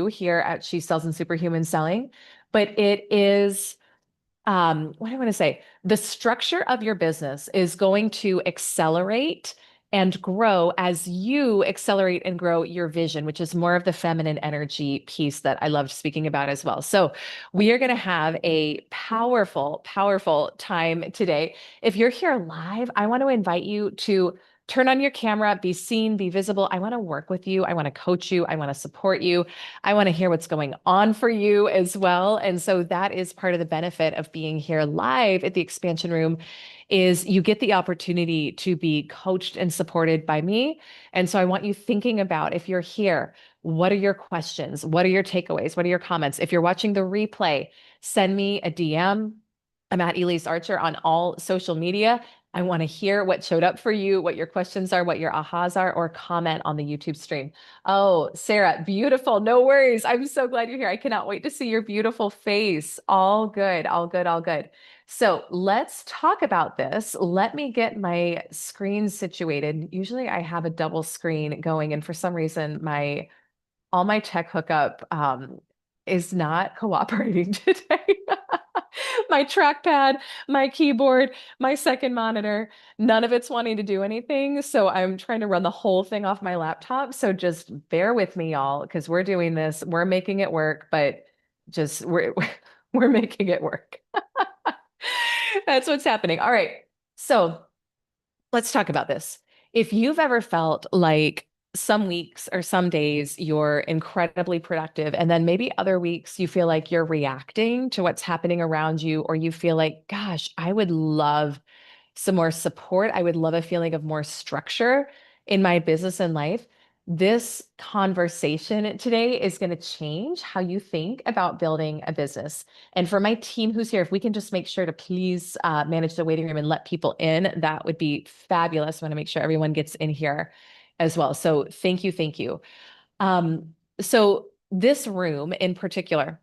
here at She Sells and Superhuman Selling, but it is what do I want to say? The structure of your business is going to accelerate and grow as you accelerate and grow your vision, which is more of the feminine energy piece that I loved speaking about as well. So, we are going to have a powerful, powerful time today. If you're here live, I want to invite you to turn on your camera, be seen, be visible. I want to work with you. I want to coach you. I want to support you. I want to hear what's going on for you as well. And so that is part of the benefit of being here live at the expansion room is you get the opportunity to be coached and supported by me. And so I want you thinking about if you're here, what are your questions? What are your takeaways? What are your comments? If you're watching the replay, send me a DM. I'm at Elyse Archer on all social media. I want to hear what showed up for you, what your questions are, what your ahas are, or comment on the YouTube stream. Oh, Sarah, beautiful. No worries. I'm so glad you're here. I cannot wait to see your beautiful face. All good, all good, all good. So let's talk about this. Let me get my screen situated. Usually I have a double screen going, and for some reason, my all my tech hookup is not cooperating today. My trackpad, my keyboard, my second monitor, none of it's wanting to do anything. So I'm trying to run the whole thing off my laptop. So just bear with me, y'all, because we're doing this. We're making it work, but just we're making it work. That's what's happening. All right. So let's talk about this. If you've ever felt like some weeks or some days you're incredibly productive, and then maybe other weeks you feel like you're reacting to what's happening around you, or you feel like, gosh, I would love some more support. I would love a feeling of more structure in my business and life. This conversation today is going to change how you think about building a business. And for my team who's here, if we can just make sure to please manage the waiting room and let people in, that would be fabulous. I want to make sure everyone gets in here as well. So thank you. Thank you. So this room in particular,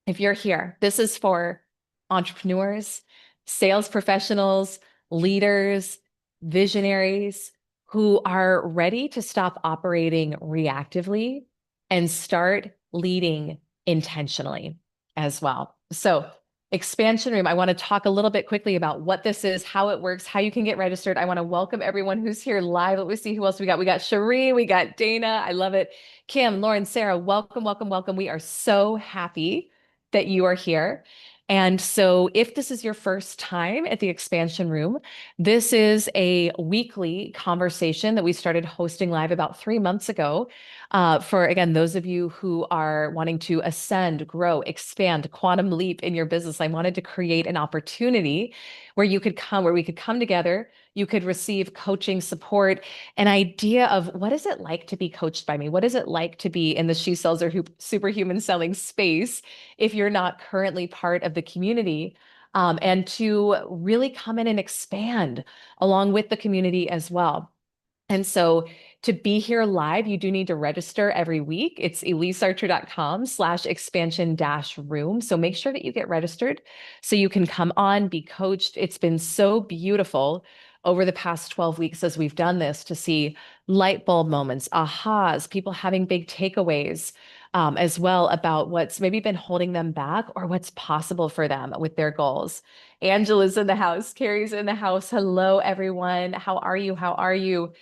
if you're here, this is for entrepreneurs, sales professionals, leaders, visionaries who are ready to stop operating reactively and start leading intentionally as well. So, expansion room, I want to talk a little bit quickly about what this is, how it works, how you can get registered. I want to welcome everyone who's here live. Let me see who else we got. We got Cherie, we got Dana. I love it. Kim, Lauren, Sarah, welcome, welcome, welcome. We are so happy that you are here. And so if this is your first time at the expansion room, this is a weekly conversation that we started hosting live about 3 months ago. For, again, those of you who are wanting to ascend, grow, expand, quantum leap in your business, I wanted to create an opportunity where you could come, where we could come together. You could receive coaching support, an idea of what is it like to be coached by me? What is it like to be in the She Sells or Superhuman Selling space if you're not currently part of the community, and to really come in and expand along with the community as well. And so to be here live, you do need to register every week. It's elisearcher.com/expansion-room. So make sure that you get registered so you can come on, be coached. It's been so beautiful over the past 12 weeks as we've done this to see light bulb moments, ahas, people having big takeaways, as well about what's maybe been holding them back or what's possible for them with their goals. Angela's in the house. Carrie's in the house. Hello, everyone. How are you? How are you?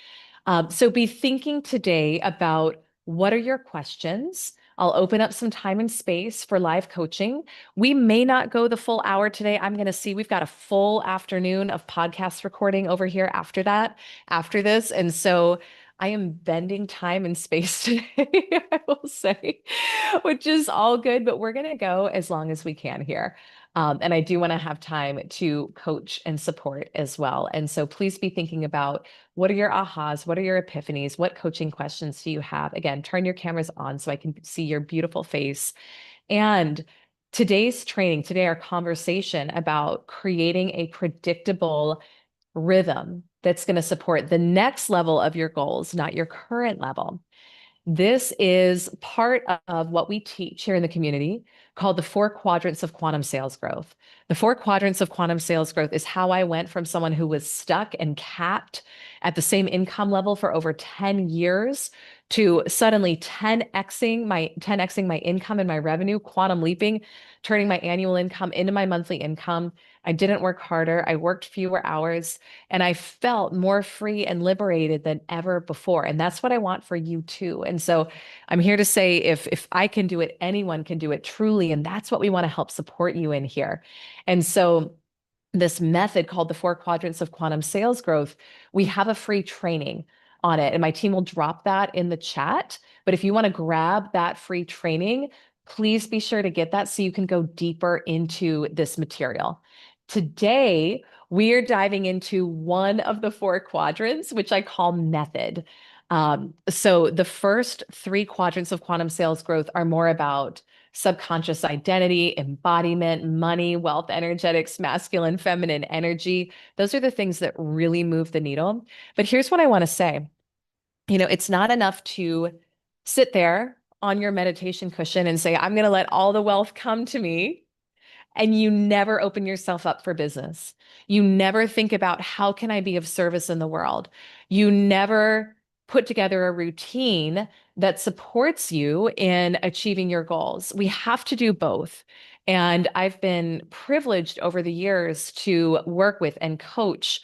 So be thinking today about what are your questions. I'll open up some time and space for live coaching. We may not go the full hour today. I'm going to see we've got a full afternoon of podcast recording over here after that, after this. And so I am bending time and space today, I will say, which is all good, but we're going to go as long as we can here. And I do want to have time to coach and support as well. And so please be thinking about what are your ahas? What are your epiphanies? What coaching questions do you have? Again, turn your cameras on so I can see your beautiful face. And today's training, today, our conversation about creating a predictable rhythm that's going to support the next level of your goals, not your current level. This is part of what we teach here in the community called the 4 quadrants of quantum sales growth. The 4 quadrants of quantum sales growth is how I went from someone who was stuck and capped at the same income level for over 10 years to suddenly 10xing my income and my revenue, quantum leaping, turning my annual income into my monthly income. I didn't work harder. I worked fewer hours and I felt more free and liberated than ever before. And that's what I want for you too. And so I'm here to say if I can do it, anyone can do it truly. And that's what we want to help support you in here. And so this method called the 4 quadrants of quantum sales growth, we have a free training on it. And my team will drop that in the chat. But if you want to grab that free training, please be sure to get that so you can go deeper into this material. Today, we are diving into one of the 4 quadrants, which I call method. So the first 3 quadrants of quantum sales growth are more about subconscious identity, embodiment, money, wealth, energetics, masculine, feminine energy. Those are the things that really move the needle. But here's what I want to say. It's not enough to sit there on your meditation cushion and say, I'm going to let all the wealth come to me. And you never open yourself up for business. You never think about how can I be of service in the world. You never put together a routine that supports you in achieving your goals. We have to do both. And I've been privileged over the years to work with and coach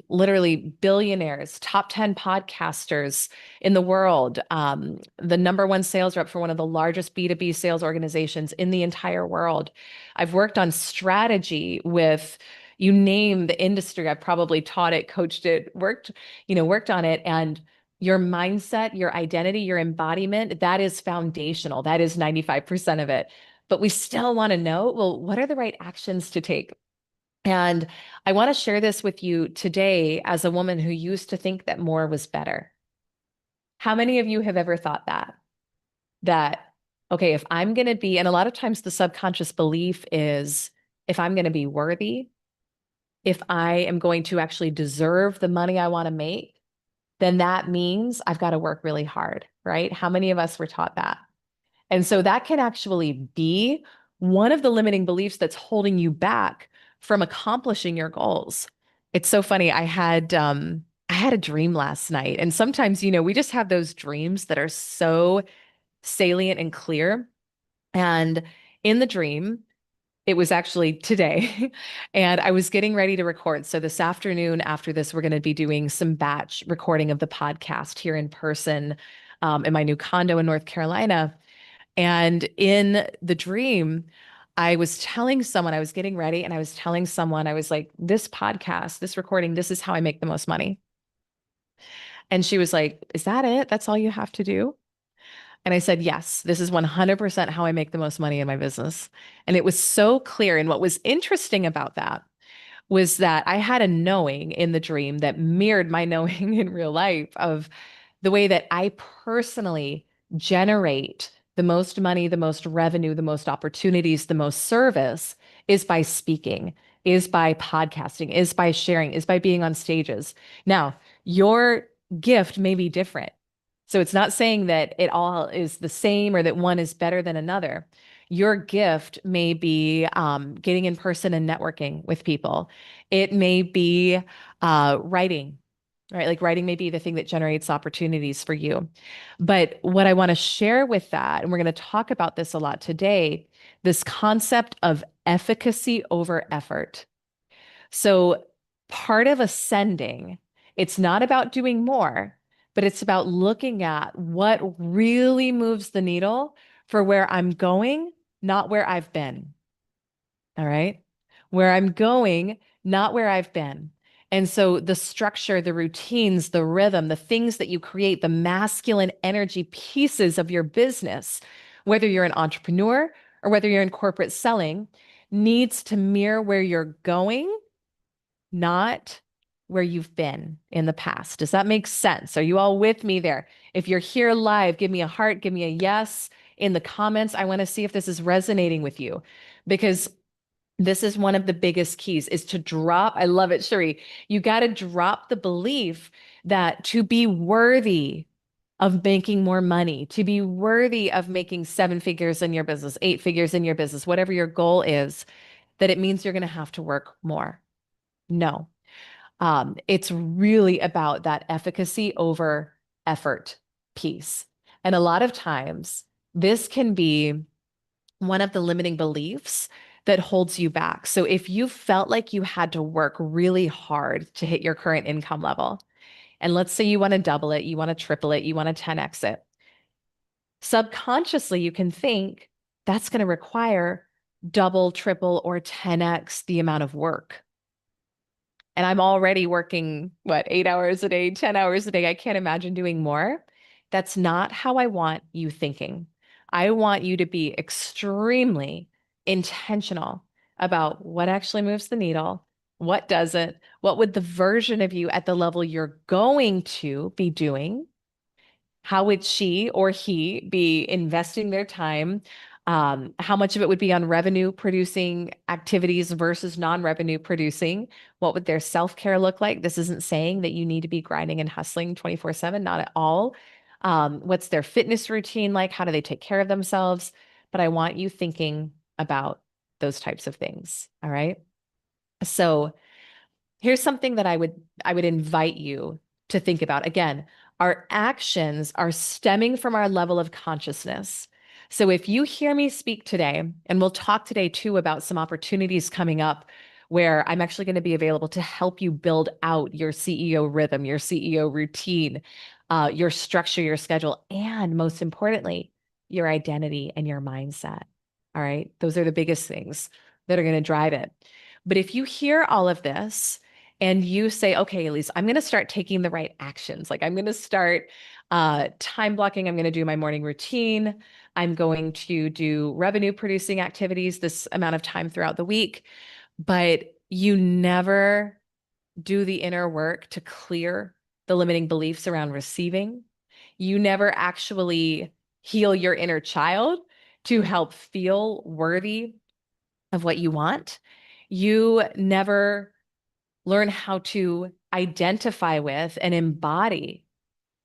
literally billionaires, top 10 podcasters in the world, the #1 sales rep for one of the largest B2B sales organizations in the entire world. I've worked on strategy with, you name the industry. I've probably taught it, coached it, worked on it. And your mindset, your identity, your embodiment, that is foundational. That is 95% of it. But we still want to know, well, what are the right actions to take? And I want to share this with you today as a woman who used to think that more was better. How many of you have ever thought that? That, okay, if I'm going to be, and a lot of times the subconscious belief is if I'm going to be worthy, if I am going to actually deserve the money I want to make, then that means I've got to work really hard, right? How many of us were taught that? And so that can actually be one of the limiting beliefs that's holding you back from accomplishing your goals. It's so funny. I had a dream last night, and sometimes, we just have those dreams that are so salient and clear. And in the dream, it was actually today, and I was getting ready to record. So this afternoon, after this, we're going to be doing some batch recording of the podcast here in person, in my new condo in North Carolina. And in the dream, I was telling someone, I was getting ready and I was telling someone, I was like, this podcast, this recording, this is how I make the most money. And she was like, is that it? That's all you have to do? And I said, yes, this is 100% how I make the most money in my business. And it was so clear. And what was interesting about that was that I had a knowing in the dream that mirrored my knowing in real life of the way that I personally generate the most money, the most revenue, the most opportunities, the most service is by speaking, is by podcasting, is by sharing, is by being on stages. Now, your gift may be different. So it's not saying that it all is the same or that one is better than another. Your gift may be getting in person and networking with people. It may be writing, right? Like writing may be the thing that generates opportunities for you. But what I want to share with that, and we're going to talk about this a lot today, this concept of efficacy over effort. So part of ascending, it's not about doing more, but it's about looking at what really moves the needle for where I'm going, not where I've been. All right. Where I'm going, not where I've been. And so the structure, the routines, the rhythm, the things that you create, the masculine energy pieces of your business, whether you're an entrepreneur or whether you're in corporate selling, needs to mirror where you're going, not where you've been in the past. Does that make sense? Are you all with me there? If you're here live, give me a heart, give me a yes in the comments. I want to see if this is resonating with you because this is one of the biggest keys is to drop. I love it, Cherie. You got to drop the belief that to be worthy of making more money, to be worthy of making 7 figures in your business, 8 figures in your business, whatever your goal is, that it means you're going to have to work more. No. It's really about that efficacy over effort piece. And a lot of times, this can be one of the limiting beliefs that holds you back. So if you felt like you had to work really hard to hit your current income level, and let's say you want to double it, you want to triple it, you want to 10x it, subconsciously you can think that's going to require double, triple, or 10x the amount of work. And I'm already working, what, 8 hours a day, 10 hours a day. I can't imagine doing more. That's not how I want you thinking. I want you to be extremely intentional about what actually moves the needle, what doesn't, what would the version of you at the level you're going to be doing, how would she or he be investing their time? How much of it would be on revenue producing activities versus non-revenue producing? What would their self-care look like? This isn't saying that you need to be grinding and hustling 24/7, not at all. What's their fitness routine like? How do they take care of themselves? But I want you thinking about those types of things. All right. So here's something that I would invite you to think about. Again, our actions are stemming from our level of consciousness. So if you hear me speak today, and we'll talk today too about some opportunities coming up where I'm actually going to be available to help you build out your CEO rhythm, your CEO routine, your structure, your schedule, and most importantly, your identity and your mindset. All right. Those are the biggest things that are going to drive it. But if you hear all of this, and you say, okay, Elyse, I'm going to start taking the right actions. Like I'm going to start time blocking. I'm going to do my morning routine. I'm going to do revenue producing activities this amount of time throughout the week. But you never do the inner work to clear the limiting beliefs around receiving. You never actually heal your inner child to help feel worthy of what you want. You never learn how to identify with and embody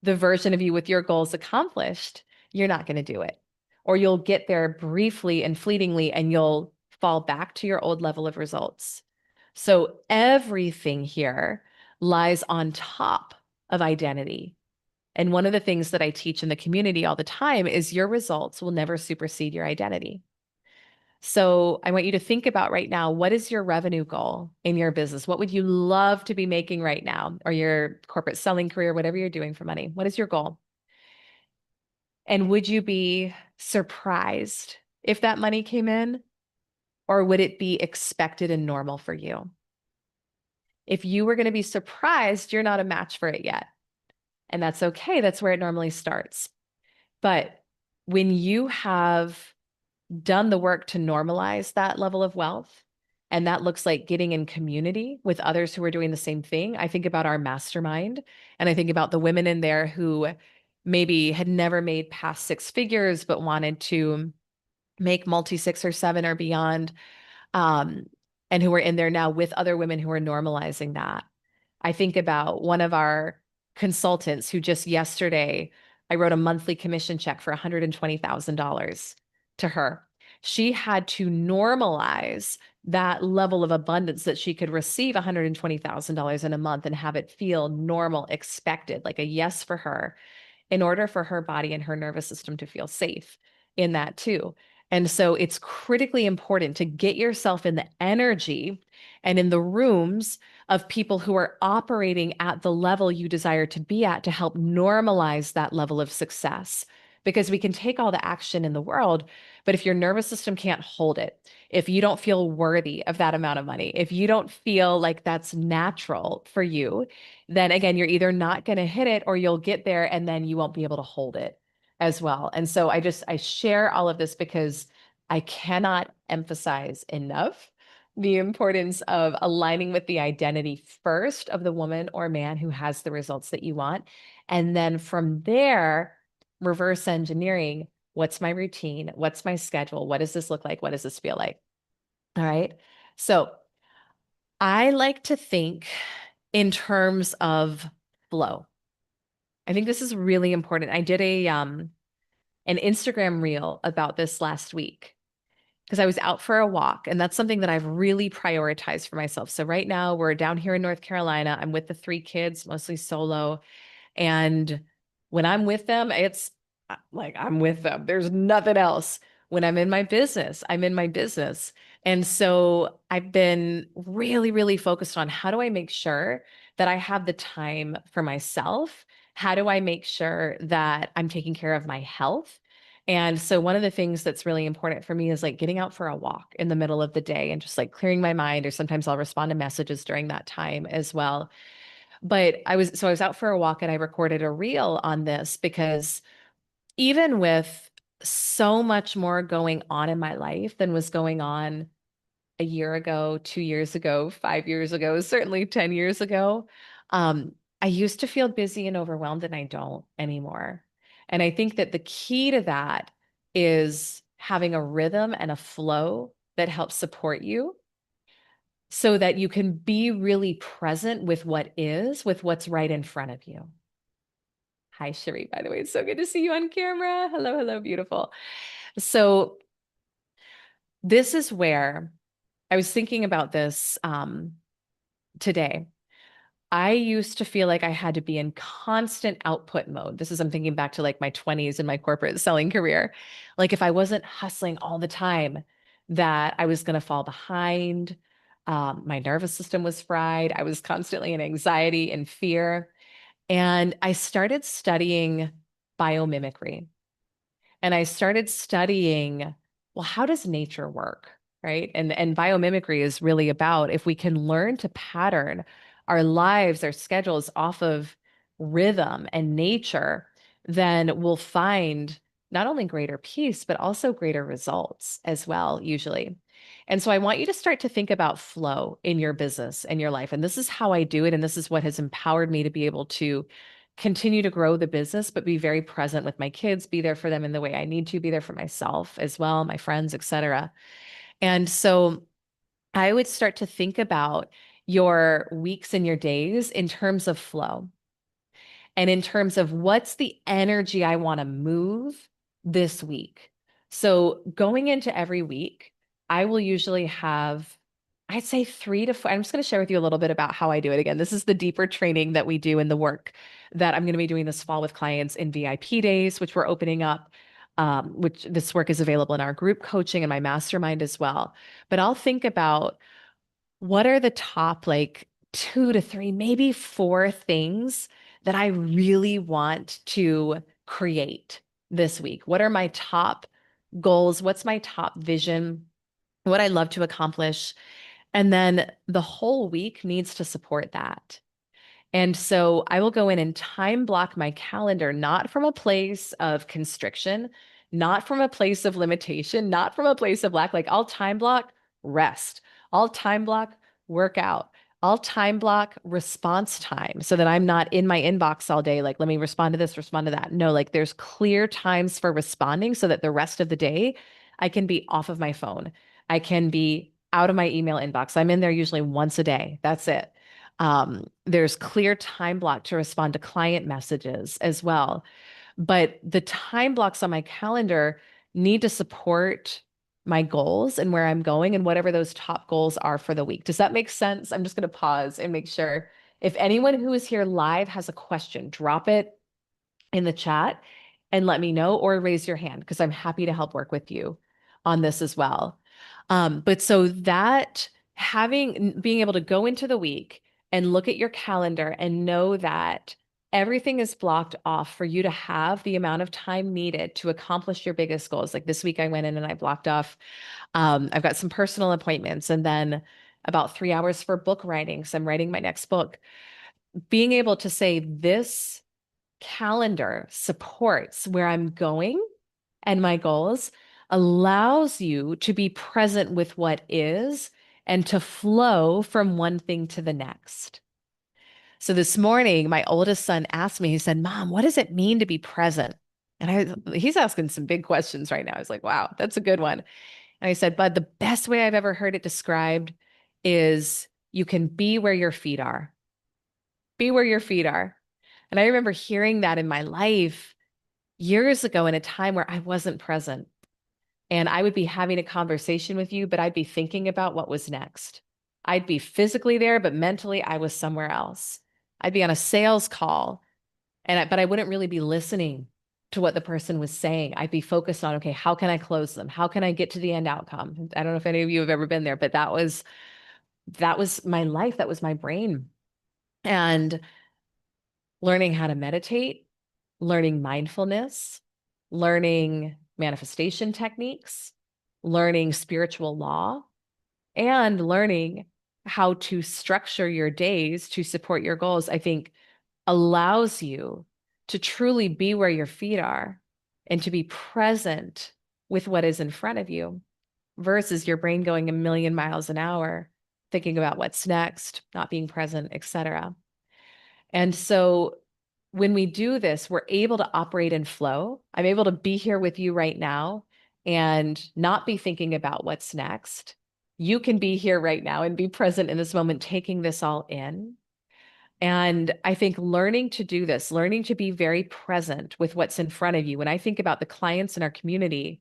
the version of you with your goals accomplished, you're not going to do it. Or you'll get there briefly and fleetingly, and you'll fall back to your old level of results. So everything here lies on top of identity. And one of the things that I teach in the community all the time is your results will never supersede your identity. So I want you to think about right now, what is your revenue goal in your business? What would you love to be making right now, or your corporate selling career, whatever you're doing for money? What is your goal? And would you be surprised if that money came in, or would it be expected and normal for you? If you were going to be surprised, you're not a match for it yet. And that's okay. That's where it normally starts. But when you have done the work to normalize that level of wealth, and that looks like getting in community with others who are doing the same thing. I think about our mastermind, and I think about the women in there who maybe had never made past six figures, but wanted to make multi six or seven or beyond, um, and who are in there now with other women who are normalizing that. I think about one of our consultants who just yesterday, I wrote a monthly commission check for $120,000 to her. She had to normalize that level of abundance that she could receive $120,000 in a month and have it feel normal, expected, like a yes for her, in order for her body and her nervous system to feel safe in that too. And so it's critically important to get yourself in the energy and in the rooms of people who are operating at the level you desire to be at to help normalize that level of success. Because we can take all the action in the world, but if your nervous system can't hold it, if you don't feel worthy of that amount of money, if you don't feel like that's natural for you, then again, you're either not going to hit it or you'll get there and then you won't be able to hold it as well. And so I share all of this because I cannot emphasize enough the importance of aligning with the identity first of the woman or man who has the results that you want. And then from there, reverse engineering, what's my routine? What's my schedule? What does this look like? What does this feel like? All right. So I like to think in terms of flow. I think this is really important. I did an Instagram reel about this last week. because I was out for a walk, and that's something that I've really prioritized for myself. So right now we're down here in North Carolina. I'm with the three kids, mostly solo. And when I'm with them, it's like I'm with them. There's nothing else. When I'm in my business, I'm in my business. And so I've been really, really focused on how do I make sure that I have the time for myself? How do I make sure that I'm taking care of my health? And so one of the things that's really important for me is like getting out for a walk in the middle of the day and just like clearing my mind, or sometimes I'll respond to messages during that time as well. But I was out for a walk and I recorded a reel on this because even with so much more going on in my life than was going on a year ago, 2 years ago, 5 years ago, certainly 10 years ago, um, I used to feel busy and overwhelmed, and I don't anymore. And I think that the key to that is having a rhythm and a flow that helps support you so that you can be really present with what is, with what's right in front of you. Hi, Cherie, by the way. It's so good to see you on camera. Hello, hello, beautiful. So, this is where I was thinking about this today. I used to feel like I had to be in constant output mode. This is, I'm thinking back to like my 20s and my corporate selling career. Like, if I wasn't hustling all the time, that I was going to fall behind. My nervous system was fried. I was constantly in anxiety and fear. And I started studying biomimicry. And I started studying, well, how does nature work? Right. And biomimicry is really about if we can learn to pattern our lives, our schedules off of rhythm and nature, then we'll find not only greater peace, but also greater results as well, usually. And so I want you to start to think about flow in your business and your life. And this is how I do it. And this is what has empowered me to be able to continue to grow the business, but be very present with my kids, be there for them in the way I need to, be there for myself as well, my friends, etc. And so I would start to think about your weeks and your days in terms of flow and in terms of what's the energy I want to move this week. So going into every week, I will usually have, I'd say 3 to 4. I'm just going to share with you a little bit about how I do it. Again, this is the deeper training that we do in the work that I'm going to be doing this fall with clients in VIP days, which we're opening up. Which this work is available in our group coaching and my mastermind as well. But I'll think about what are the top like 2 to 3, maybe 4 things that I really want to create this week? What are my top goals? What's my top vision? What I love to accomplish? And then the whole week needs to support that. And so I will go in and time block my calendar, not from a place of constriction, not from a place of limitation, not from a place of lack. Like I'll time block rest, I'll time block workout, I'll time block response time so that I'm not in my inbox all day. Like, let me respond to this, respond to that. No, like there's clear times for responding so that the rest of the day I can be off of my phone. I can be out of my email inbox. I'm in there usually once a day. That's it. There's clear time block to respond to client messages as well. But the time blocks on my calendar need to support my goals and where I'm going and whatever those top goals are for the week. Does that make sense? I'm just going to pause and make sure if anyone who is here live has a question, drop it in the chat and let me know, or raise your hand because I'm happy to help work with you on this as well. But so that being able to go into the week and look at your calendar and know that everything is blocked off for you to have the amount of time needed to accomplish your biggest goals. Like this week, I went in and I blocked off, I've got some personal appointments and then about 3 hours for book writing. So I'm writing my next book. Being able to say this calendar supports where I'm going and my goals allows you to be present with what is and to flow from one thing to the next. So this morning, my oldest son asked me, he said, Mom, what does it mean to be present? And he's asking some big questions right now. I was like, wow, that's a good one. And I said, Bud, the best way I've ever heard it described is you can be where your feet are. Be where your feet are. And I remember hearing that in my life years ago in a time where I wasn't present. and I would be having a conversation with you, but I'd be thinking about what was next. I'd be physically there, but mentally I was somewhere else. I'd be on a sales call but I wouldn't really be listening to what the person was saying. I'd be focused on, okay, how can I close them? How can I get to the end outcome? I don't know if any of you have ever been there, but that was my life. That was my brain. And learning how to meditate, learning mindfulness, learning manifestation techniques, learning spiritual law, and learning how to structure your days to support your goals, I think allows you to truly be where your feet are and to be present with what is in front of you versus your brain going a million miles an hour, thinking about what's next, not being present, etc. And so when we do this, we're able to operate in flow. I'm able to be here with you right now and not be thinking about what's next. You can be here right now and be present in this moment, taking this all in. And I think learning to do this, learning to be very present with what's in front of you. When I think about the clients in our community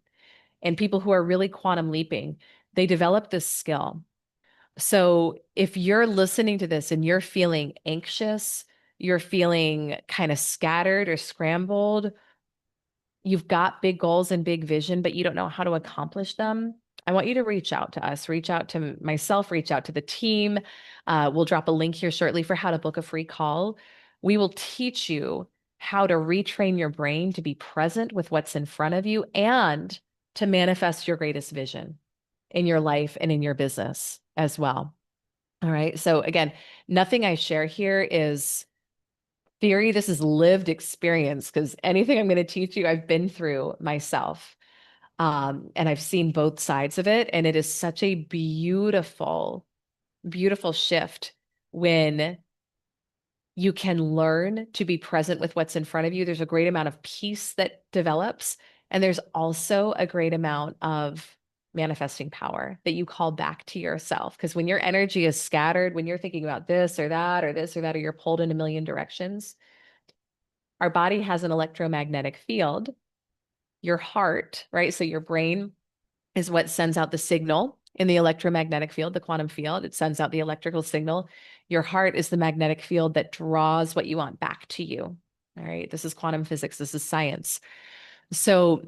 and people who are really quantum leaping, they develop this skill. So if you're listening to this and you're feeling anxious, you're feeling kind of scattered or scrambled, you've got big goals and big vision, but you don't know how to accomplish them, I want you to reach out to us, reach out to myself, reach out to the team. We'll drop a link here shortly for how to book a free call. We will teach you how to retrain your brain to be present with what's in front of you and to manifest your greatest vision in your life and in your business as well. All right. So again, nothing I share here is theory. This is lived experience because anything I'm going to teach you, I've been through myself. And I've seen both sides of it. And it is such a beautiful, beautiful shift when you can learn to be present with what's in front of you. There's a great amount of peace that develops. And there's also a great amount of manifesting power that you call back to yourself. Because when your energy is scattered, when you're thinking about this or that or this or that, or you're pulled in a million directions, our body has an electromagnetic field. Your heart, right? So your brain is what sends out the signal in the electromagnetic field, the quantum field. It sends out the electrical signal. Your heart is the magnetic field that draws what you want back to you. All right. This is quantum physics. This is science. So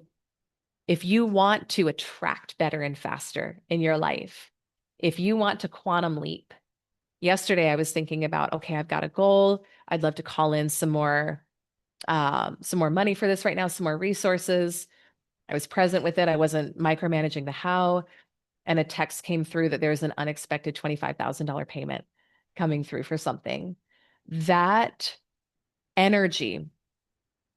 if you want to attract better and faster in your life, if you want to quantum leap, yesterday I was thinking about, okay, I've got a goal. I'd love to call in some more money for this right now, some more resources. I was present with it. I wasn't micromanaging the how. And a text came through that there's an unexpected $25,000 payment coming through for something. That energy,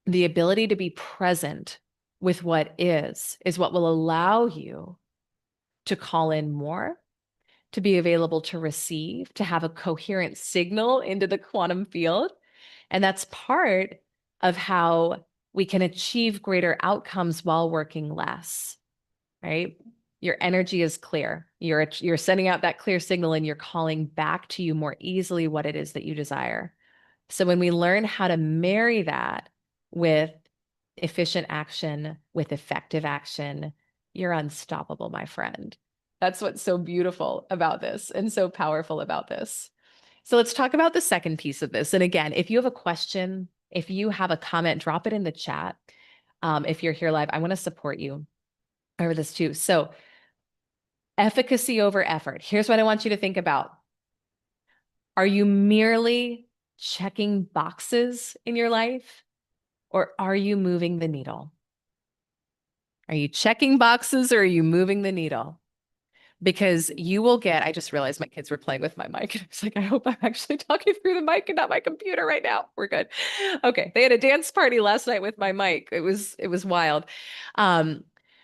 the ability to be present with what is what will allow you to call in more, to be available to receive, to have a coherent signal into the quantum field. And that's part of how we can achieve greater outcomes while working less, right? Your energy is clear. You're sending out that clear signal and you're calling back to you more easily what it is that you desire. So when we learn how to marry that with efficient action, with effective action, you're unstoppable, my friend. That's what's so beautiful about this and so powerful about this. So let's talk about the second piece of this. And again, if you have a question, if you have a comment, drop it in the chat. If you're here live, I want to support you over this too. So efficacy over effort. Here's what I want you to think about. Are you merely checking boxes in your life, or are you moving the needle? Are you checking boxes or are you moving the needle? Because you will get, I just realized my kids were playing with my mic. I was like, I hope I'm actually talking through the mic and not my computer right now. We're good. Okay. They had a dance party last night with my mic. It was wild.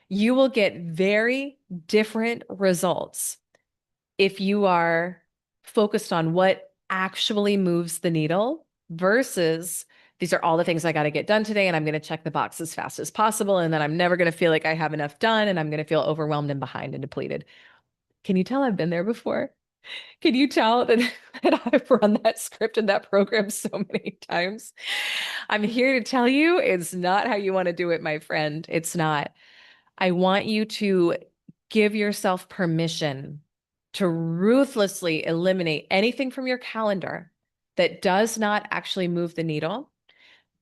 You will get very different results if you are focused on what actually moves the needle versus these are all the things I got to get done today, and I'm going to check the box as fast as possible. And then I'm never going to feel like I have enough done, and I'm going to feel overwhelmed and behind and depleted. Can you tell I've been there before? Can you tell that, that I've run that script and that program so many times? I'm here to tell you it's not how you want to do it, my friend. It's not. I want you to give yourself permission to ruthlessly eliminate anything from your calendar that does not actually move the needle,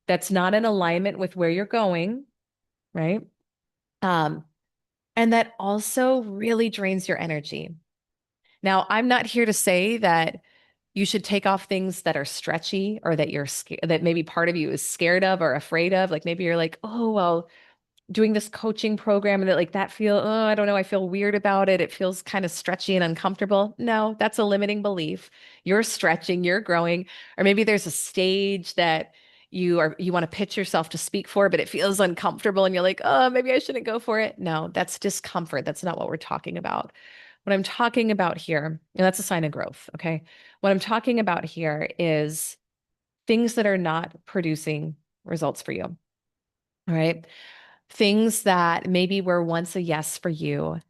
that's not in alignment with where you're going, right? Um, and that also really drains your energy. Now, I'm not here to say that you should take off things that are stretchy or that you're scared, that maybe part of you is scared of or afraid of. Like maybe you're like, oh, well, doing this coaching program and that like that feel, oh, I don't know, I feel weird about it. It feels kind of stretchy and uncomfortable. No, that's a limiting belief. You're stretching, you're growing, or maybe there's a stage that you want to pitch yourself to speak for, but it feels uncomfortable and you're like, oh, maybe I shouldn't go for it. No, that's discomfort. That's not what we're talking about. What I'm talking about here, and that's a sign of growth, okay? What I'm talking about here is things that are not producing results for you. All right. Things that maybe were once a yes for you,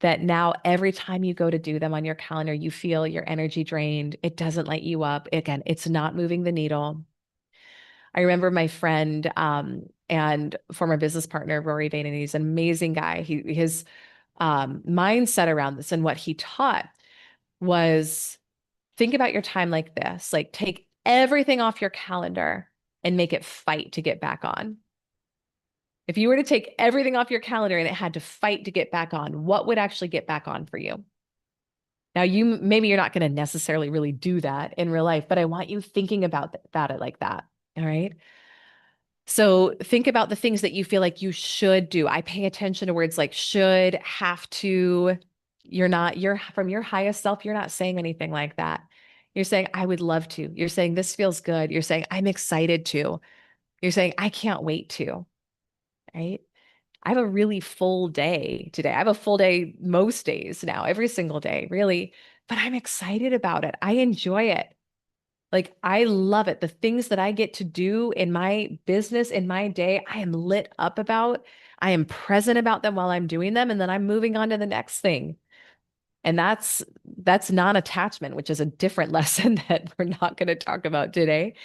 that now every time you go to do them on your calendar, you feel your energy drained. It doesn't light you up. Again, it's not moving the needle. I remember my friend and former business partner, Rory Vane, and he's an amazing guy. His mindset around this and what he taught was think about your time like this, like take everything off your calendar and make it fight to get back on. If you were to take everything off your calendar and it had to fight to get back on, what would actually get back on for you? Now, maybe you're not going to necessarily really do that in real life, but I want you thinking about it like that. All right. So think about the things that you feel like you should do. I pay attention to words like should, have to. You're from your highest self, you're not saying anything like that. You're saying, I would love to. You're saying, this feels good. You're saying, I'm excited to. You're saying, I can't wait to. Right. I have a really full day today. I have a full day most days now, every single day, really. But I'm excited about it. I enjoy it. Like, I love it. The things that I get to do in my business, in my day, I am lit up about. I am present about them while I'm doing them. And then I'm moving on to the next thing. And that's non-attachment, which is a different lesson that we're not going to talk about today.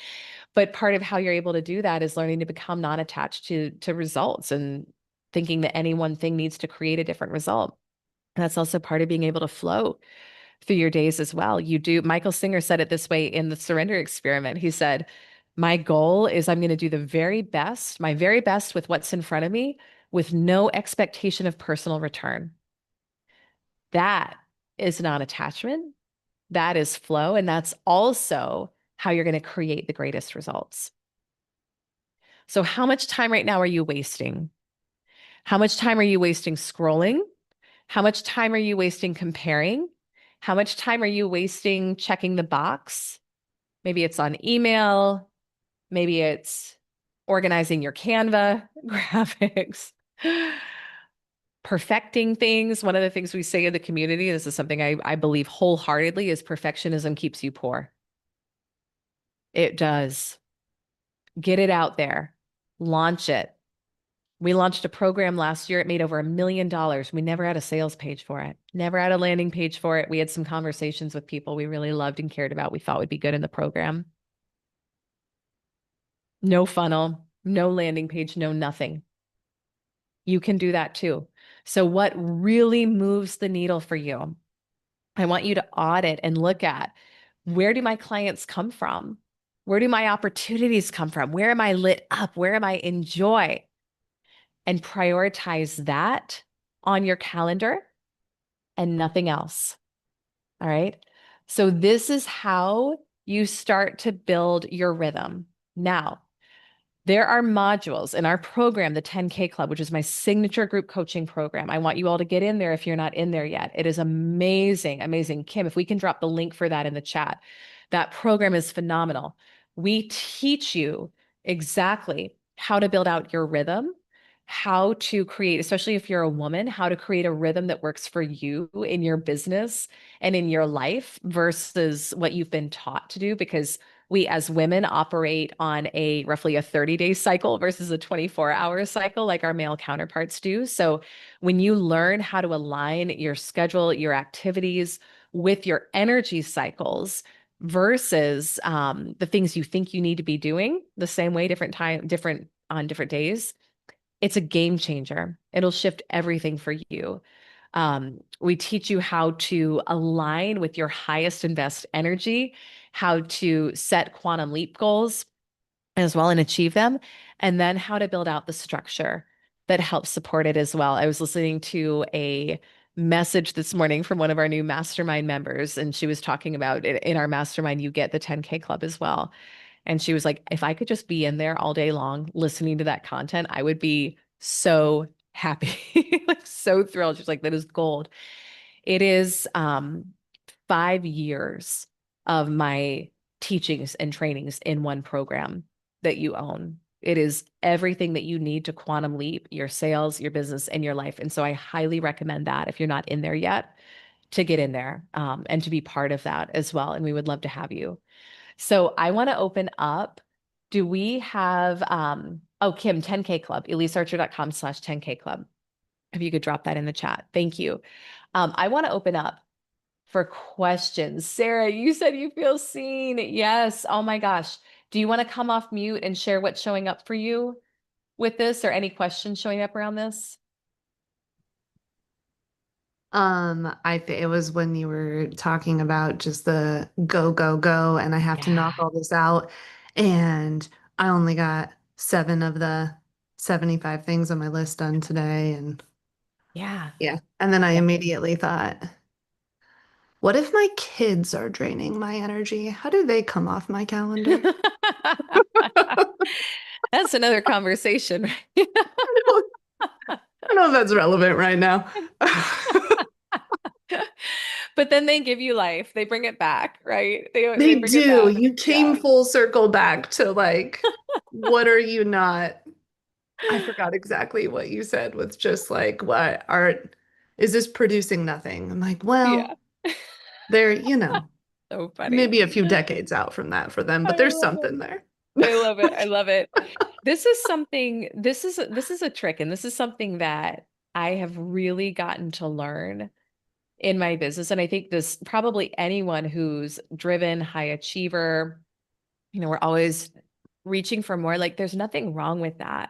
But part of how you're able to do that is learning to become non-attached to results and thinking that any one thing needs to create a different result. And that's also part of being able to flow through your days as well. Michael Singer said it this way in the surrender experiment. He said, my goal is I'm going to do my very best with what's in front of me with no expectation of personal return. That is non-attachment. That is flow. And that's also how you're going to create the greatest results. So how much time right now are you wasting? How much time are you wasting scrolling? How much time are you wasting comparing? How much time are you wasting checking the box? Maybe it's on email. Maybe it's organizing your Canva graphics, perfecting things. One of the things we say in the community, this is something I believe wholeheartedly, is perfectionism keeps you poor. It does. Get it out there. Launch it. We launched a program last year. It made over $1 million. We never had a sales page for it, never had a landing page for it. We had some conversations with people we really loved and cared about, we thought would be good in the program. No funnel, no landing page, no nothing. You can do that too. So what really moves the needle for you? I want you to audit and look at, where do my clients come from? Where do my opportunities come from? Where am I lit up? Where am I in joy? And prioritize that on your calendar and nothing else. All right. So this is how you start to build your rhythm. Now, there are modules in our program, the 10K Club, which is my signature group coaching program. I want you all to get in there if you're not in there yet. It is amazing, amazing. Kim, if we can drop the link for that in the chat, that program is phenomenal. We teach you exactly how to build out your rhythm, how to create, especially if you're a woman, how to create a rhythm that works for you in your business and in your life versus what you've been taught to do, because we as women operate on roughly a 30-day cycle versus a 24-hour cycle like our male counterparts do. So when you learn how to align your schedule, your activities with your energy cycles versus the things you think you need to be doing the same way, different on different days, it's a game changer. It'll shift everything for you. We teach you how to align with your highest and best energy, how to set quantum leap goals as well and achieve them, and then how to build out the structure that helps support it as well. I was listening to a message this morning from one of our new mastermind members, and she was talking about it in our mastermind, you get the 10K club as well. And she was like, if I could just be in there all day long listening to that content, I would be so happy, like so thrilled. She's like, that is gold. It is 5 years of my teachings and trainings in one program that you own. It is everything that you need to quantum leap your sales, your business, and your life. And so I highly recommend that if you're not in there yet, to get in there and to be part of that as well. And we would love to have you. So I want to open up. Do we have, oh, Kim, 10K Club, elisearcher.com/10K Club. If you could drop that in the chat. Thank you. I want to open up for questions. Sarah, you said you feel seen. Yes. Oh my gosh. Do you want to come off mute and share what's showing up for you with this or any questions showing up around this? It was when you were talking about just the go, go, go, and I have to knock Yeah. all this out. And I only got 7 of the 75 things on my list done today. And Yeah. yeah. And then I Yeah. immediately thought, what if my kids are draining my energy? How do they come off my calendar? That's another conversation, right? I don't know if that's relevant right now. But then they give you life. They bring it back, right? They They bring it do. back. You came Yeah. full circle back to like, what are you not? I forgot exactly what you said with just like, what art is this producing nothing? I'm like, Yeah. well, they're, you know, So funny. maybe a few decades out from that for them, but I there's love it. something there. I love it. I love it. This is a trick, and this is something that I have really gotten to learn in my business. And I think this probably anyone who's driven, high achiever, we're always reaching for more. Like, there's nothing wrong with that.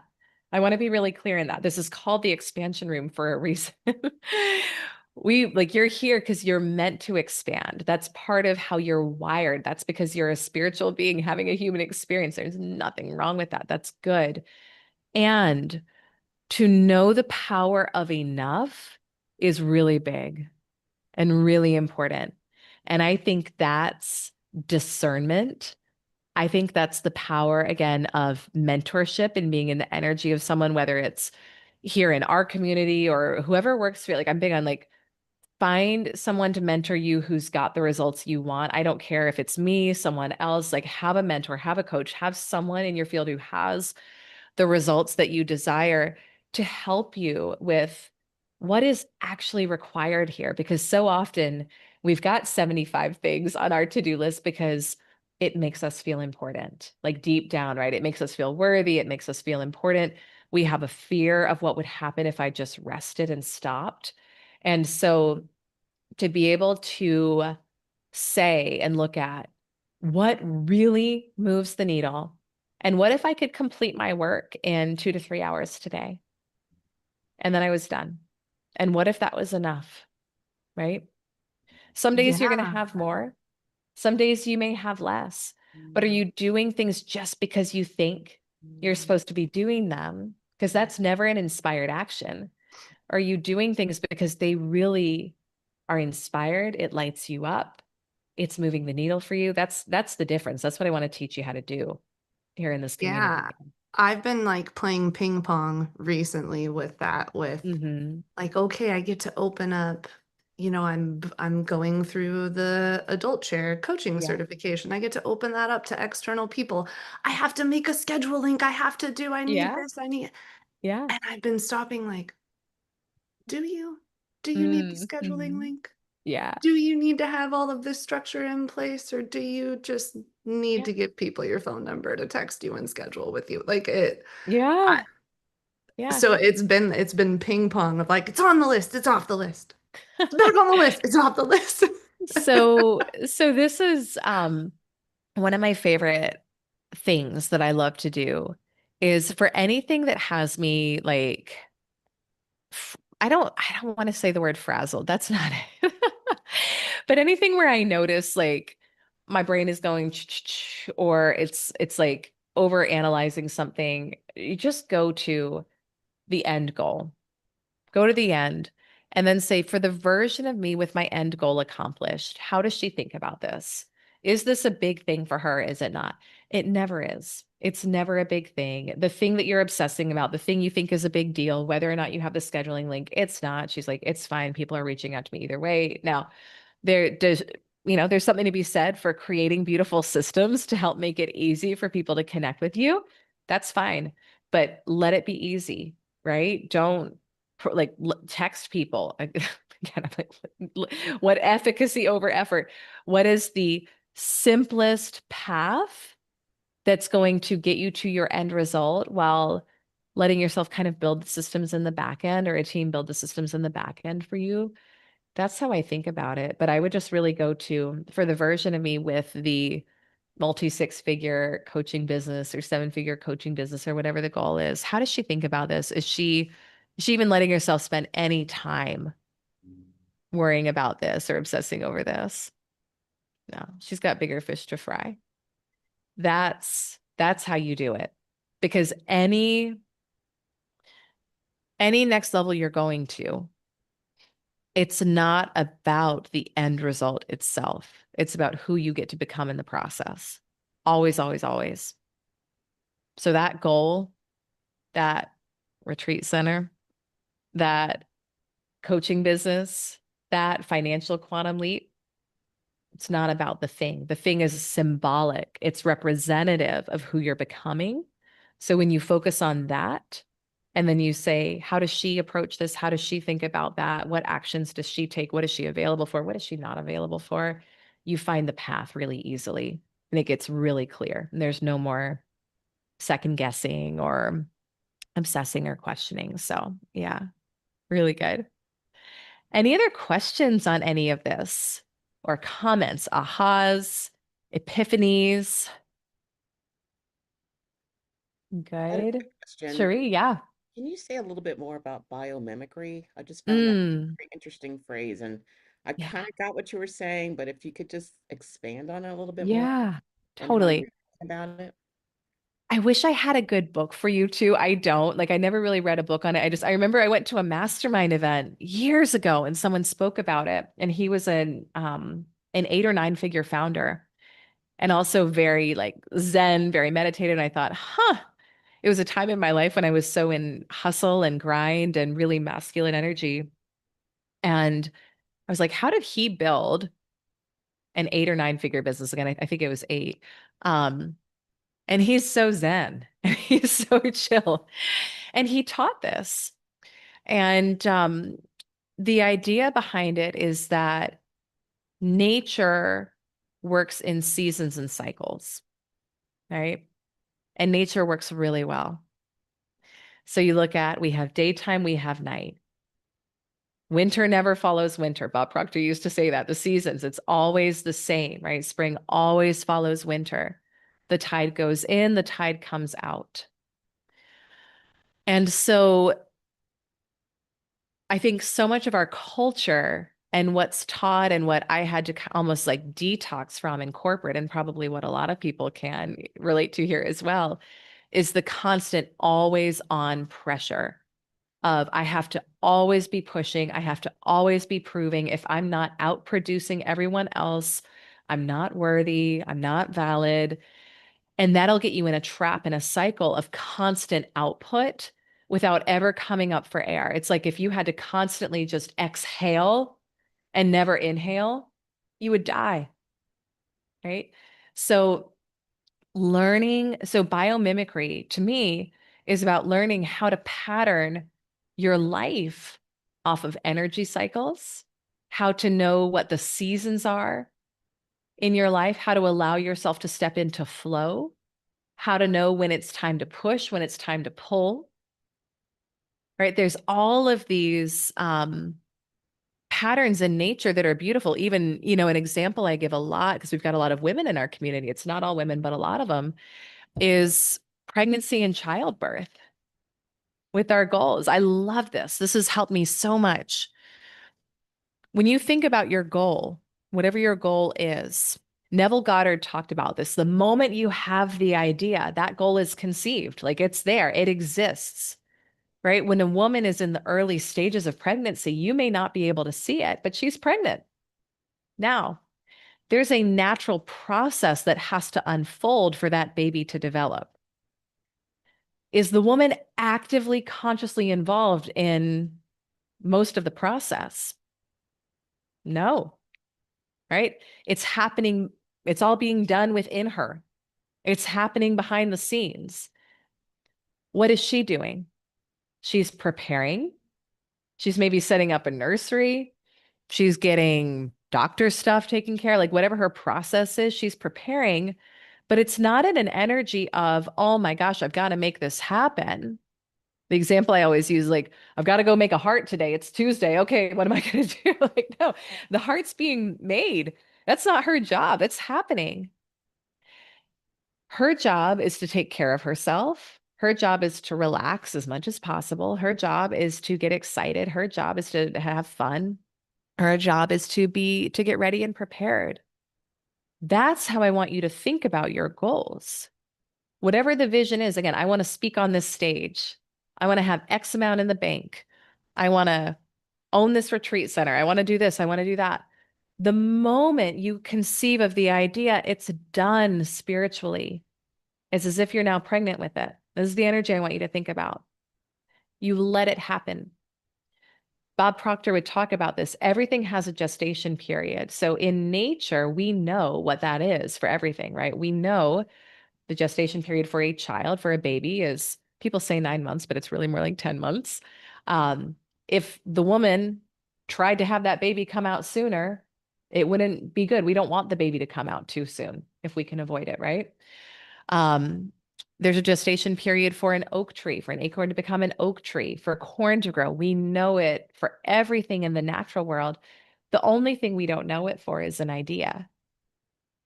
I want to be really clear in that. This is called the expansion room for a reason. You're here because you're meant to expand. That's part of how you're wired. That's because you're a spiritual being having a human experience. There's nothing wrong with that. That's good. And to know the power of enough is really big and really important. And I think that's discernment. I think that's the power, again, of mentorship and being in the energy of someone, whether it's here in our community or whoever works for you. Like, I'm big on like, find someone to mentor you who's got the results you want. I don't care if it's me, someone else, like have a mentor, have a coach, have someone in your field who has the results that you desire to help you with what is actually required here. Because so often we've got 75 things on our to-do list because it makes us feel important, like deep down, right? It makes us feel worthy. It makes us feel important. We have a fear of what would happen if I just rested and stopped. And so to be able to say and look at what really moves the needle. And what if I could complete my work in 2 to 3 hours today? And then I was done. And what if that was enough? Right? Some days you're going to Yeah. have more. Some days you may have less. But are you doing things just because you think you're supposed to be doing them? Because that's never an inspired action. Are you doing things because they really are inspired? It lights you up. It's moving the needle for you. That's the difference. That's what I want to teach you how to do here in this community. Yeah. I've been like playing ping pong recently with that, with Hmm. like, okay, I get to open up, I'm going through the adult chair coaching Yeah. certification. I get to open that up to external people. I have to make a schedule link. I need Yeah. this, I need, Yeah. and I've been stopping like, do you? Do you need the scheduling Hmm. link? Yeah. Do you need to have all of this structure in place, or do you just need Yeah. to give people your phone number to text you and schedule with you? Like it, I, Yeah. Yeah. so it's been ping pong of like, it's on the list, it's off the list. It's back on the list, it's off the list. So this is one of my favorite things that I love to do is for anything that has me like I don't want to say the word frazzled. That's not it. But anything where I notice like my brain is going or it's like over analyzing something, you just go to the end goal. Go to the end and then say, for the version of me with my end goal accomplished, how does she think about this? Is this a big thing for her? Is it not? It never is. It's never a big thing. The thing that you're obsessing about, the thing you think is a big deal, whether or not you have the scheduling link, it's not. She's like, it's fine. People are reaching out to me either way. Now, there does, there's something to be said for creating beautiful systems to help make it easy for people to connect with you. That's fine, but let it be easy, right? Don't text people. Again, I'm like, what efficacy over effort? What is the simplest path that's going to get you to your end result while letting yourself kind of build the systems in the back end, or a team build the systems in the back end for you? That's how I think about it. But I would just really go to, for the version of me with the multi six figure coaching business or seven figure coaching business or whatever the goal is. How does she think about this? Is she even letting herself spend any time worrying about this or obsessing over this? No, she's got bigger fish to fry. That's how you do it. Because any next level you're going to, it's not about the end result itself. It's about who you get to become in the process. Always, always, always. So that goal, that retreat center, that coaching business, that financial quantum leap, it's not about the thing. The thing is symbolic, it's representative of who you're becoming. So when you focus on that, and then you say, how does she approach this? How does she think about that? What actions does she take? What is she available for? What is she not available for? You find the path really easily and it gets really clear. And there's no more second guessing or obsessing or questioning. So, yeah, really good. Any other questions on any of this or comments, ahas, epiphanies? I had a Good. quick question. Cherie, yeah. Can you say a little bit more about biomimicry? I just found that a Mm, very interesting phrase, and I yeah. kind of got what you were saying, but if you could just expand on it a little bit more Yeah, and how you're totally. thinking about it. I wish I had a good book for you too. I don't. Like I never really read a book on it. I remember I went to a mastermind event years ago and someone spoke about it and he was an 8 or 9 figure founder and also very like Zen, very meditated. And I thought, huh, it was a time in my life when I was so in hustle and grind and really masculine energy. And I was like, how did he build an 8 or 9 figure business? Again, I think it was eight. Um, and he's so zen and he's so chill. And he taught this. And the idea behind it is that nature works in seasons and cycles, right? And nature works really well. So you look at, we have daytime, we have night. Winter never follows winter. Bob Proctor used to say that the seasons, it's always the same, right? Spring always follows winter. The tide goes in, the tide comes out. And so I think so much of our culture and what's taught and what I had to almost like detox from in corporate, and probably what a lot of people can relate to here as well, is the constant always on pressure of I have to always be pushing, I have to always be proving. If I'm not out producing everyone else, I'm not worthy, I'm not valid. And that'll get you in a trap, in a cycle of constant output without ever coming up for air. It's like if you had to constantly just exhale and never inhale, you would die, right? So biomimicry to me is about learning how to pattern your life off of energy cycles, how to know what the seasons are in your life, how to allow yourself to step into flow, how to know when it's time to push, when it's time to pull, right? There's all of these patterns in nature that are beautiful. Even, an example I give a lot, because we've got a lot of women in our community, it's not all women, but a lot of them, is pregnancy and childbirth with our goals. I love this. This has helped me so much. When you think about your goal, whatever your goal is, Neville Goddard talked about this. The moment you have the idea, that goal is conceived, like it's there, it exists, right? When a woman is in the early stages of pregnancy, you may not be able to see it, but she's pregnant. Now, there's a natural process that has to unfold for that baby to develop. Is the woman actively, consciously involved in most of the process? No, right? It's happening, it's all being done within her. It's happening behind the scenes. What is she doing? She's preparing. She's maybe setting up a nursery. She's getting doctor stuff taken care of, like whatever her process is, she's preparing, but it's not in an energy of, oh my gosh, I've got to make this happen. The example I always use, like, I've got to go make a heart today. It's Tuesday. Okay, what am I going to do? Like, no, the heart's being made. That's not her job. It's happening. Her job is to take care of herself. Her job is to relax as much as possible. Her job is to get excited. Her job is to have fun. Her job is to get ready and prepared. That's how I want you to think about your goals. Whatever the vision is, again, I want to speak on this stage. I want to have X amount in the bank. I want to own this retreat center. I want to do this. I want to do that. The moment you conceive of the idea, it's done spiritually. It's as if you're now pregnant with it. This is the energy I want you to think about. You let it happen. Bob Proctor would talk about this. Everything has a gestation period. So in nature, we know what that is for everything, right? We know the gestation period for a child, for a baby, is, people say 9 months, but it's really more like 10 months. If the woman tried to have that baby come out sooner, it wouldn't be good. We don't want the baby to come out too soon if we can avoid it, right? There's a gestation period for an oak tree, for an acorn to become an oak tree, for corn to grow. We know it for everything in the natural world. The only thing we don't know it for is an idea,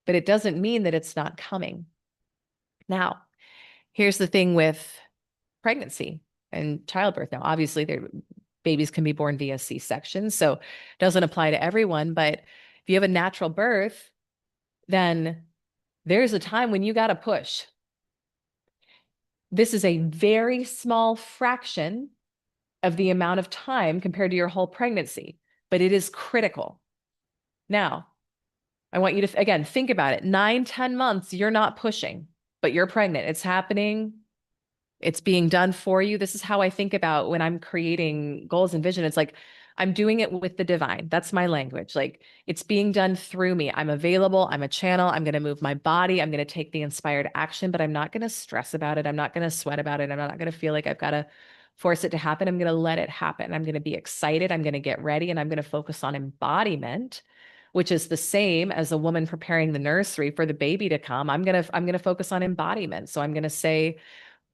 but it doesn't mean that it's not coming. Now, here's the thing with pregnancy and childbirth. Now, obviously, babies can be born via C-section, so it doesn't apply to everyone. But if you have a natural birth, then there's a time when you got to push. This is a very small fraction of the amount of time compared to your whole pregnancy, but it is critical. Now, I want you to, again, think about it. 9, 10 months, you're not pushing, but you're pregnant. It's happening. It's being done for you. This is how I think about when I'm creating goals and vision. It's like, I'm doing it with the divine. That's my language. Like, it's being done through me. I'm available. I'm a channel. I'm going to move my body. I'm going to take the inspired action, but I'm not going to stress about it. I'm not going to sweat about it. I'm not going to feel like I've got to force it to happen. I'm going to let it happen. I'm going to be excited. I'm going to get ready, and I'm going to focus on embodiment, which is the same as a woman preparing the nursery for the baby to come. I'm going to focus on embodiment. So I'm going to say,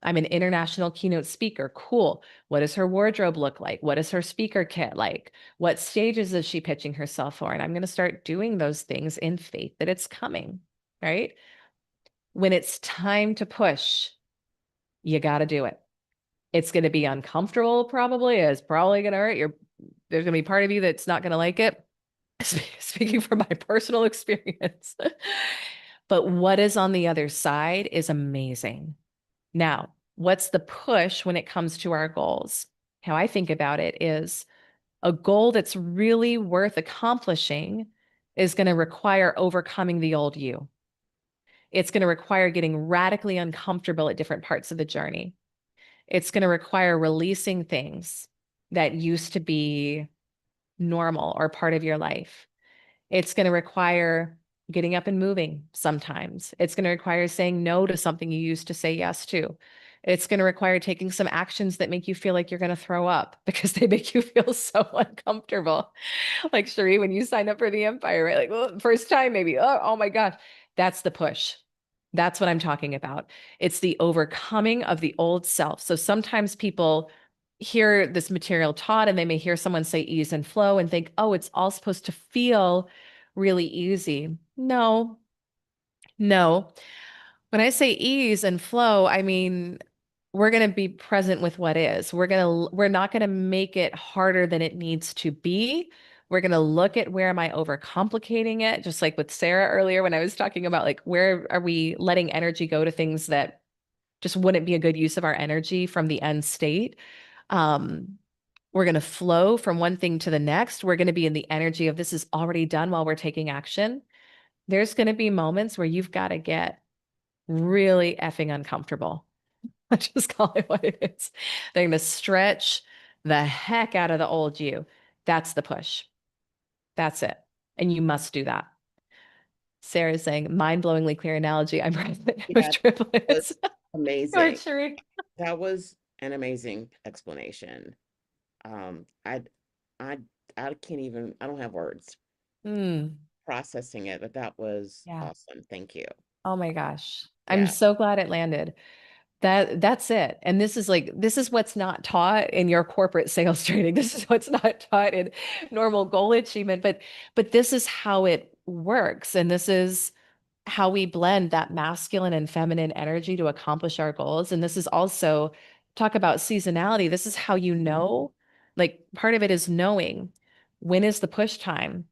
I'm an international keynote speaker. Cool. What does her wardrobe look like? What is her speaker kit like? What stages is she pitching herself for? And I'm going to start doing those things in faith that it's coming, right? When it's time to push, you got to do it. It's going to be uncomfortable, probably. It's probably going to hurt. There's going to be part of you that's not going to like it. Speaking from my personal experience. But what is on the other side is amazing. Now, what's the push when it comes to our goals? How I think about it is, a goal that's really worth accomplishing is going to require overcoming the old you. It's going to require getting radically uncomfortable at different parts of the journey. It's going to require releasing things that used to be normal or part of your life. It's going to require getting up and moving sometimes. It's going to require saying no to something you used to say yes to. It's going to require taking some actions that make you feel like you're going to throw up because they make you feel so uncomfortable. Like, Cherie, when you signed up for the Empire, right? Like, well, first time maybe, oh my gosh, that's the push. That's what I'm talking about. It's the overcoming of the old self. So sometimes people hear this material taught and they may hear someone say ease and flow and think, oh, it's all supposed to feel really easy. No. What When I say ease and flow, I mean, we're going to be present with what is. We're not going to make it harder than it needs to be. We're going to look at where am I overcomplicating it? Just like with Sarah earlier, when I was talking about like, where are we letting energy go to things that just wouldn't be a good use of our energy from the end state? Um, we're going to flow from one thing to the next. We're going to be in the energy of this is already done while we're taking action. There's going to be moments where you've got to get really effing uncomfortable. I just call it what it is. They're going to stretch the heck out of the old you. That's the push. That's it. And you must do that. Sarah's saying, mind-blowingly clear analogy. I'm pregnant with Yeah, triplets. was Or amazing. Sheree. That was an amazing explanation. Um, I, I, I can't even, I don't have words Hmm. processing it, but that was Yeah. awesome. Thank you. Oh my gosh. I'm Yeah. so glad it landed. That's it. And this is what's not taught in your corporate sales training. This is what's not taught in normal goal achievement, but this is how it works. And this is how we blend that masculine and feminine energy to accomplish our goals. And this is also talk about seasonality. This is how you know, like part of it is knowing when is the push time.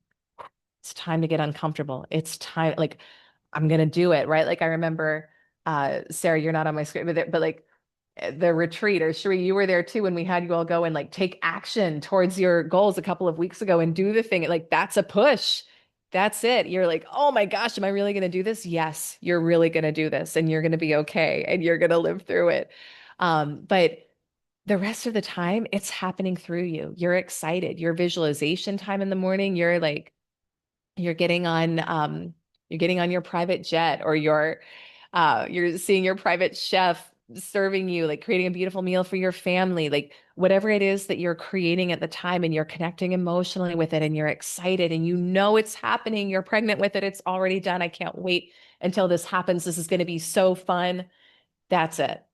It's time to get uncomfortable. It's time, like I'm gonna do it, right? Like I remember, Sarah, you're not on my screen, but like the retreat, or Sheree, you were there too when we had you all go and like take action towards your goals a couple of weeks ago and do the thing. Like that's a push. That's it. You're like, oh my gosh, am I really gonna do this? Yes, you're really gonna do this, and you're gonna be okay, and you're gonna live through it. But the rest of the time, it's happening through you. You're excited. Your visualization time in the morning, you're like you're getting on you're getting on your private jet, or you're seeing your private chef serving you, like creating a beautiful meal for your family, like whatever it is that you're creating at the time, and you're connecting emotionally with it, and you're excited, and you know it's happening, you're pregnant with it, it's already done, I can't wait until this happens, this is going to be so fun. That's it.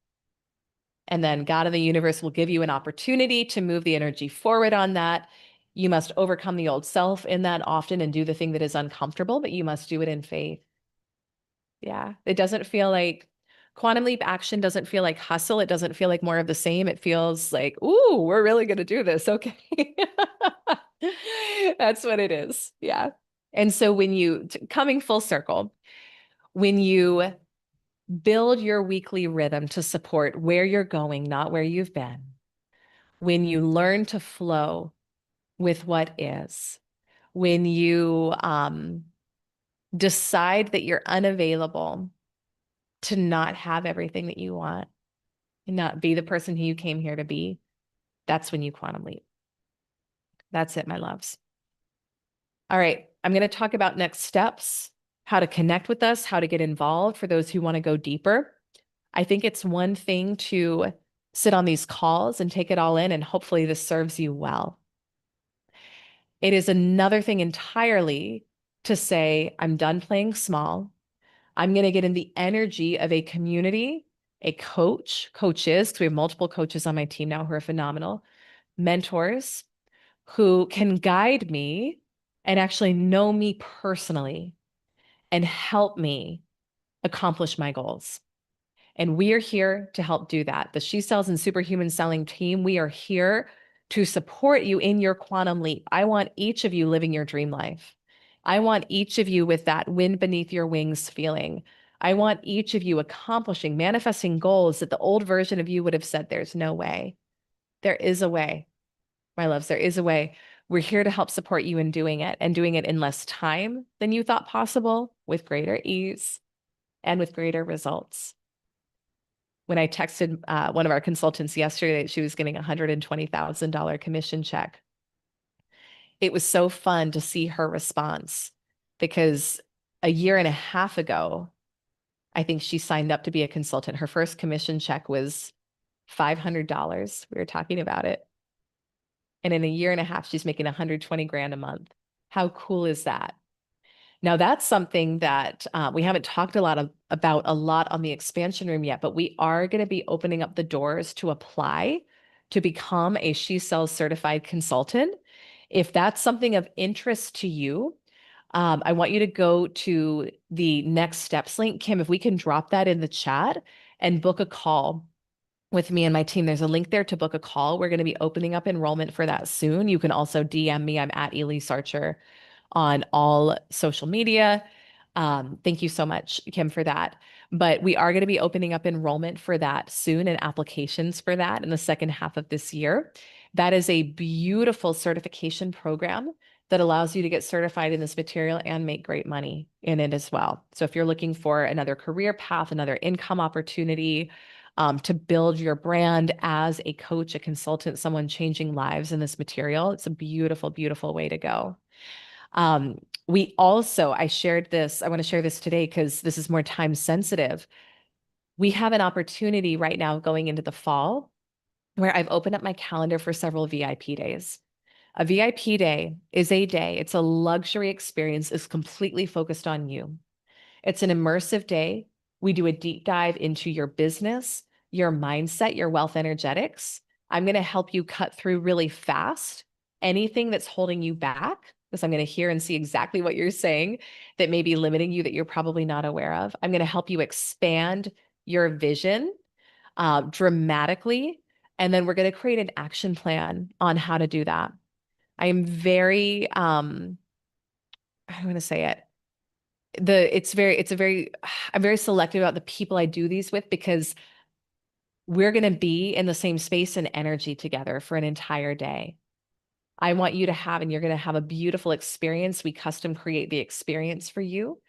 And then God and the universe will give you an opportunity to move the energy forward on that. You must overcome the old self in that often and do the thing that is uncomfortable, but you must do it in faith. Yeah. It doesn't feel like quantum leap action doesn't feel like hustle. It doesn't feel like more of the same. It feels like, ooh, we're really going to do this. Okay. That's what it is. Yeah. And so coming full circle, when you build your weekly rhythm to support where you're going, not where you've been, when you learn to flow with what is, when you decide that you're unavailable to not have everything that you want and not be the person who you came here to be, that's when you quantum leap. That's it, my loves. All right, I'm going to talk about next steps, how to connect with us, how to get involved for those who want to go deeper. I think it's one thing to sit on these calls and take it all in, and hopefully this serves you well. It is another thing entirely to say, I'm done playing small. I'm going to get in the energy of a community, a coaches, because we have multiple coaches on my team now who are phenomenal, mentors who can guide me and actually know me personally and help me accomplish my goals. And we are here to help do that. The She Sells and Superhuman Selling team, we are here to support you in your quantum leap. I want each of you living your dream life. I want each of you with that wind beneath your wings feeling. I want each of you accomplishing, manifesting goals that the old version of you would have said, there's no way. There is a way, my loves, there is a way. We're here to help support you in doing it, and doing it in less time than you thought possible, with greater ease and with greater results. When I texted one of our consultants yesterday that she was getting a $120,000 commission check, it was so fun to see her response, because a year and a half ago, I think she signed up to be a consultant. Her first commission check was $500. We were talking about it. And in a year and a half, she's making 120 grand a month. How cool is that? Now, that's something that we haven't talked about a lot on the expansion room yet, but we are going to be opening up the doors to apply to become a She Sells certified consultant. If that's something of interest to you, I want you to go to the next steps link. Kim, if we can drop that in the chat and book a call with me and my team. There's a link there to book a call. We're going to be opening up enrollment for that soon. You can also DM me. I'm at Elyse Archer on all social media. Thank you so much, Kim, for that. But we are going to be opening up enrollment for that soon and applications for that in the second half of this year. That is a beautiful certification program that allows you to get certified in this material and make great money in it as well. So if you're looking for another career path, another income opportunity, to build your brand as a coach, a consultant, someone changing lives in this material, it's a beautiful, beautiful way to go. We also, I shared this, I want to share this today because this is more time sensitive. We have an opportunity right now going into the fall where I've opened up my calendar for several VIP days. A VIP day is a day, it's a luxury experience, is completely focused on you. It's an immersive day. We do a deep dive into your business, your mindset, your wealth energetics. I'm going to help you cut through really fast anything that's holding you back, because I'm going to hear and see exactly what you're saying that may be limiting you that you're probably not aware of. I'm going to help you expand your vision dramatically. And then we're going to create an action plan on how to do that. I am very, I'm going to say it. I'm very selective about the people I do these with because we're going to be in the same space and energy together for an entire day. I want you to have, and you're going to have a beautiful experience. We custom create the experience for you.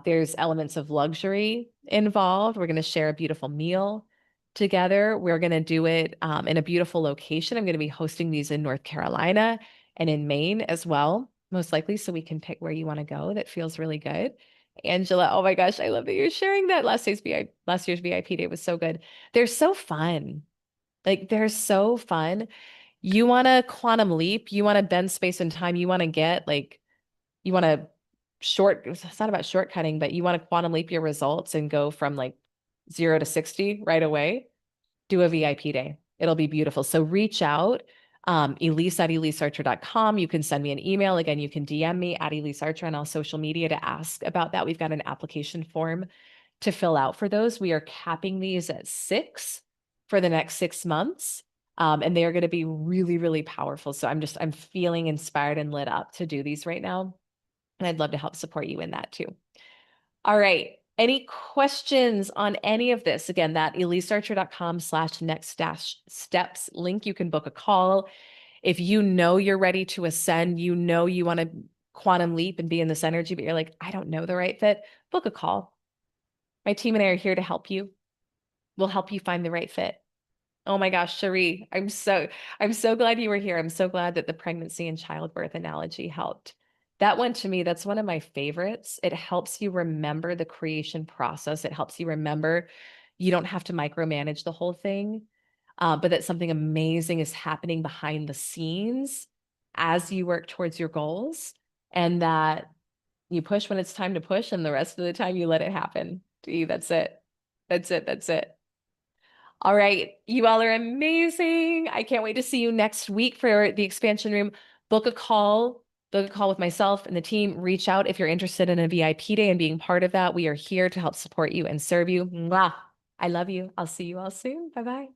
There's elements of luxury involved. We're going to share a beautiful meal together. We're going to do it in a beautiful location. I'm going to be hosting these in North Carolina and in Maine as well, most likely, so we can pick where you want to go. That feels really good. Angela, oh my gosh, I love that you're sharing that. Last year's VIP day was so good. They're so fun. Like they're so fun. You want to quantum leap, you want to bend space and time, you want to get like, you want to it's not about shortcutting, but you want to quantum leap your results and go from like 0 to 60 right away. Do a VIP day. It'll be beautiful. So reach out, Elyse at ElyseArcher.com. You can send me an email. Again, you can DM me at Elyse Archer on all social media to ask about that. We've got an application form to fill out for those. We are capping these at 6 for the next 6 months. And they are going to be really, really powerful. So I'm feeling inspired and lit up to do these right now. And I'd love to help support you in that too. All right. Any questions on any of this? Again, that ElyseArcher.com/next-steps link, you can book a call. If you know you're ready to ascend, you know you want to quantum leap and be in this energy, but you're like, I don't know the right fit, book a call. My team and I are here to help you. We'll help you find the right fit. Oh my gosh, Cherie, I'm so glad you were here. I'm so glad that the pregnancy and childbirth analogy helped. That one to me, that's one of my favorites. It helps you remember the creation process. It helps you remember you don't have to micromanage the whole thing, but that something amazing is happening behind the scenes as you work towards your goals, and that you push when it's time to push, and the rest of the time you let it happen. Gee, that's it. That's it. That's it. All right. You all are amazing. I can't wait to see you next week for the expansion room. Book a call with myself and the team. Reach out if you're interested in a VIP day and being part of that. We are here to help support you and serve you. Mwah. I love you. I'll see you all soon. Bye-bye.